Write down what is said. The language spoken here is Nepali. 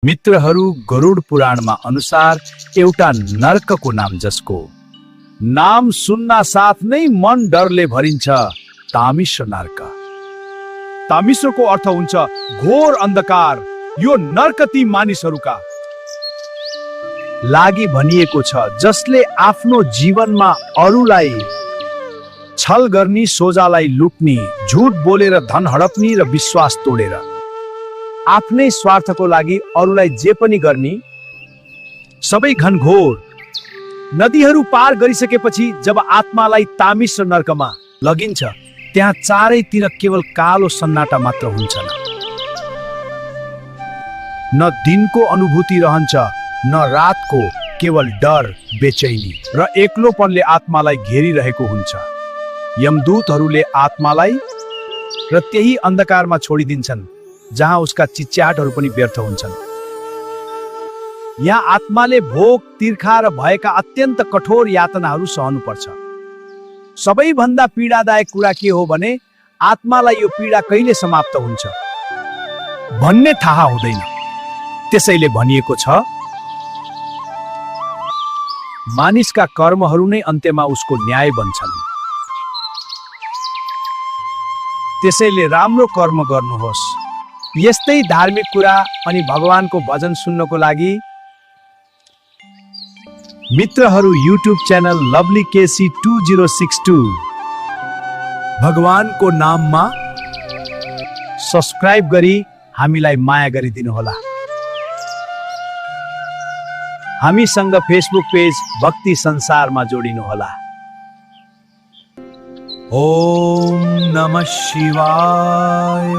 मित्रहरू, गरुड पुराणमा अनुसार एउटा नर्कको नाम जसको नाम सुन्न साथ नै मन डरले भरिन्छ, तामिश्र नर्क। तामिश्रको अर्थ हुन्छ घोर अन्धकार। यो नर्क ती मानिसहरूका लागि भनिएको छ जसले आफ्नो जीवनमा अरूलाई छल गर्ने, सोझालाई लुट्ने, झुट बोलेर धन हडप्ने र विश्वास तोडेर आफ्नै स्वार्थको लागि अरूलाई जे पनि गर्ने सबै घनघोर। नदीहरू पार गरिसकेपछि जब आत्मालाई तामिश्र नर्कमा लगिन्छ, त्यहाँ चारैतिर केवल कालो सन्नाटा मात्र हुन्छ। न दिनको अनुभूति रहन्छ, न रातको, केवल डर, बेचैनी र एक्लोपनले आत्मालाई घेरिरहेको हुन्छ। यमदूतहरूले आत्मालाई र त्यही अन्धकारमा छोडिदिन्छन् जहाँ उसका चिच्याटहरू पनि व्यर्थ हुन्छन्। यहाँ आत्माले भोग, तिर्खा र भएका अत्यन्त कठोर यातनाहरू सहनुपर्छ। सबैभन्दा पीडादायक कुरा के हो भने आत्मालाई यो पीडा कहिले समाप्त हुन्छ भन्ने थाहा हुँदैन। त्यसैले भनिएको छ, मानिसका कर्महरू नै अन्त्यमा उसको न्याय बन्छन्। त्यसैले राम्रो कर्म गर्नुहोस्। यस्तै धार्मिक कुरा अनि भगवानको भजन सुन्नको लागि मित्रहरू युट्युब च्यानल लभली केसी 2062 भगवानको नाममा सब्स्क्राइब गरी हामीलाई माया गरिदिनुहोला। हामीसँग फेसबुक पेज भक्ति संसारमा जोडिनुहोला। ओम नमः शिवाय।